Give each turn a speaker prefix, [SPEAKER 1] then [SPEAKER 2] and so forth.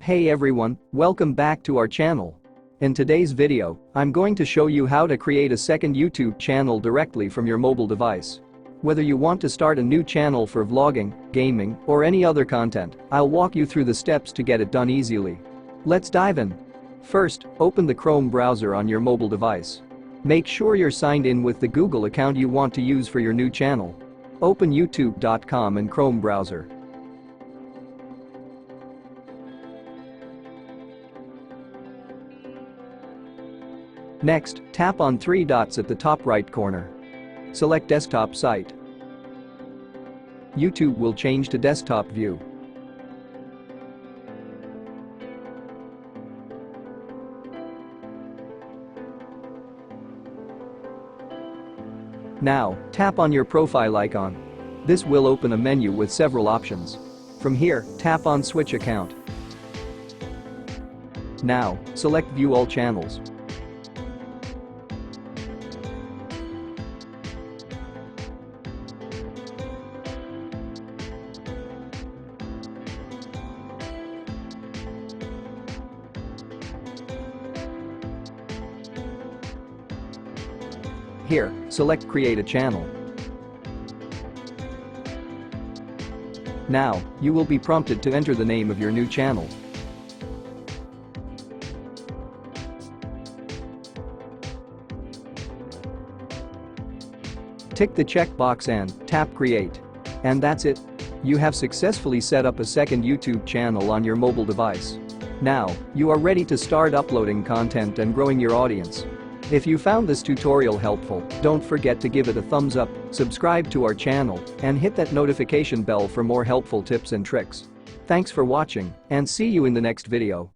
[SPEAKER 1] Hey everyone, welcome back to our channel. In today's video, I'm going to show you how to create a second YouTube channel directly from your mobile device. Whether you want to start a new channel for vlogging, gaming, or any other content, I'll walk you through the steps to get it done easily. Let's dive in. First, open the Chrome browser on your mobile device. Make sure you're signed in with the Google account you want to use for your new channel. Open youtube.com in Chrome browser. Next, tap on three dots at the top right corner. Select Desktop Site. YouTube will change to desktop view. Now, tap on your profile icon. This will open a menu with several options. From here, tap on Switch Account. Now, select View All Channels. Here, select Create a Channel. Now, you will be prompted to enter the name of your new channel. Tick the checkbox and tap Create. And that's it. You have successfully set up a second YouTube channel on your mobile device. Now, you are ready to start uploading content and growing your audience. If you found this tutorial helpful, don't forget to give it a thumbs up, subscribe to our channel, and hit that notification bell for more helpful tips and tricks. Thanks for watching, and see you in the next video.